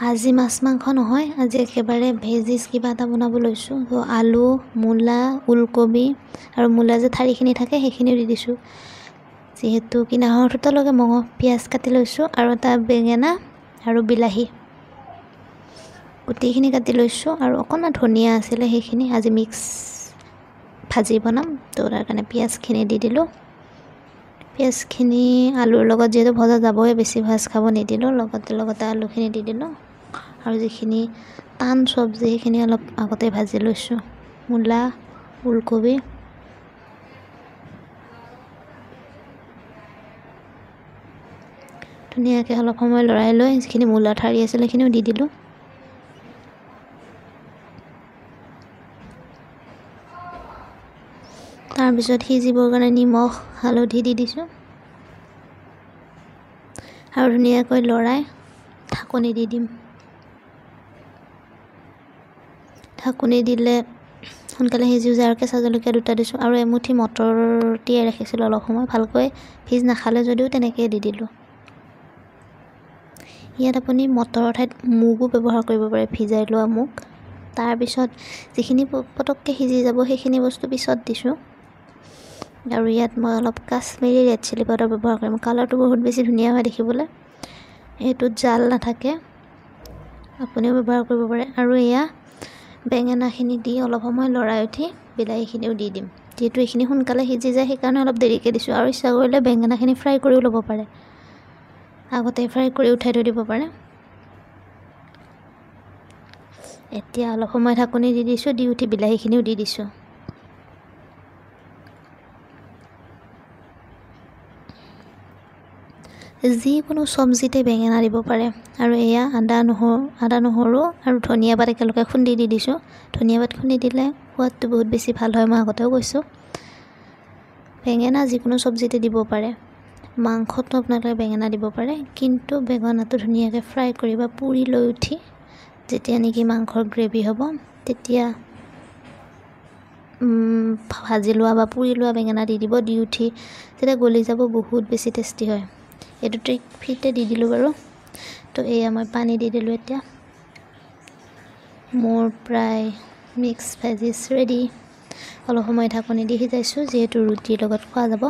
আজি মাছ মাংস নহয়, আজি একেবাৰে ভেজিছ কিবা এটা বনাব লৈছোঁ। তো আলু, মূলা, ওলকবি আৰু মূলা যে ঠাৰিখিনি থাকে সেইখিনিও দি দিছোঁ। যিহেতু কিনাৰৰ লগে পিঁয়াজ কাটি লৈছোঁ আৰু এটা বেঙেনা আৰু বিলাহী গোটেইখিনি কাটি লৈছোঁ আৰু অকণমান ধনিয়া আছিলে সেইখিনি আজি মিক্স ভাজি বনাম। তো তাৰ কাৰণে পিঁয়াজখিনি দি দিলোঁ। পিঁয়াজখিনি আলুৰ লগত যিহেতু ভজা যাবই, বেছি ভাজ খাব নিদিলোঁ। লগতে আলুখিনি দি দিলোঁ আৰু যিখিনি টান চব্জি সেইখিনি অলপ আগতে ভাজি লৈছোঁ। মূলা, ওলকবি ধুনীয়াকৈ অলপ সময় লৰাই লৈ যিখিনি মূলা ঠাৰি আছিলে সেইখিনিও দি দিলোঁ। তাৰপিছত সিজিবৰ কাৰণে নিমখ হালধি দি দিছোঁ আৰু ধুনীয়াকৈ লৰাই ঢাকনি দি দিম। ঢাকনি দিলে সোনকালে সিজি যায় আৰু কেঁচা জলকীয়া দুটা দিছোঁ আৰু এমুঠি মটৰ তিয়াই ৰাখিছিলোঁ অলপ সময়, ভালকৈ ভিজ নাখালে যদিও তেনেকৈ দি দিলোঁ। ইয়াত আপুনি মটৰৰ ঠাইত মুগো ব্যৱহাৰ কৰিব পাৰে, ভিজাই লোৱা মুগ। তাৰপিছত যিখিনি পটককৈ সিজি যাব সেইখিনি বস্তু পিছত দিছোঁ। আৰু ইয়াত মই অলপ কাশ্মীৰী ৰেড চিলি পাউডাৰ ব্যৱহাৰ কৰিম, কালাৰটো বহুত বেছি ধুনীয়া হয় দেখিবলৈ। এইটোত জাল নাথাকে, আপুনিও ব্যৱহাৰ কৰিব পাৰে। আৰু এয়া বেঙেনাখিনি দি অলপ সময় লৰাই উঠি বিলাহীখিনিও দি দিম। যিহেতু এইখিনি সোনকালে সিজি যায় সেইকাৰণে অলপ দেৰিকৈ দিছোঁ। আৰু ইচ্ছা কৰিলে বেঙেনাখিনি ফ্ৰাই কৰিও ল'ব পাৰে, আগতে ফ্ৰাই কৰি উঠাই থৈ দিব পাৰে। এতিয়া অলপ সময় ঢাকনি দি দিছোঁ, দি উঠি বিলাহীখিনিও দি দিছোঁ। যিকোনো চব্জিতে বেঙেনা দিব পাৰে। আৰু এয়া আদা নহৰু আৰু ধনিয়া পাত একেলগে খুন্দি দি দিছোঁ। ধনিয়া পাত খুন্দি দিলে সোৱাদটো বহুত বেছি ভাল হয়, মই আগতেও কৈছোঁ। বেঙেনা যিকোনো চব্জিতে দিব পাৰে, মাংসতো আপোনালোকে বেঙেনা দিব পাৰে, কিন্তু বেঙেনাটো ধুনীয়াকৈ ফ্ৰাই কৰি বা পুৰি লৈ উঠি যেতিয়া নেকি মাংসৰ গ্ৰেভি হ'ব তেতিয়া ভাজি লোৱা বা পুৰি লোৱা বেঙেনা দি দিব। দি উঠি তেতিয়া গলি যাব, বহুত বেছি টেষ্টি হয়। এইটো ট্ৰিক ফ্ৰীতে দি দিলোঁ বাৰু। তো এয়া মই পানী দি দিলোঁ। এতিয়া মোৰ প্ৰায় মিক্স ভেজিছ ৰেডি। অলপ সময় ঢাকনি দি সিজাইছোঁ, যিহেতু ৰুটিৰ লগত খোৱা যাব।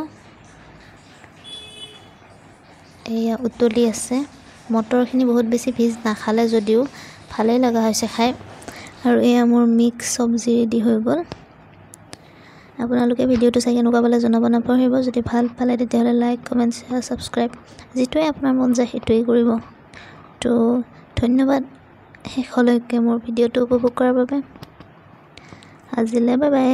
এয়া উতলি আছে। মটৰখিনি বহুত বেছি ভিজ নাখালে যদিও ভালেই লগা হৈছে খাই। আৰু এয়া মোৰ মিক্স চব্জি ৰেডি হৈ গ'ল। আপোনালোকে ভিডিঅ'টো চাই কেনেকুৱা পালে জনাব নাপাহৰিব। যদি ভাল পালে তেতিয়াহ'লে লাইক, কমেণ্ট, শ্বেয়াৰ, ছাবস্ক্ৰাইব যিটোৱে আপোনাৰ মন যায় সেইটোৱেই কৰিব। তো ধন্যবাদ শেষলৈকে মোৰ ভিডিঅ'টো উপভোগ কৰাৰ বাবে। আজিলৈ বাই বাই।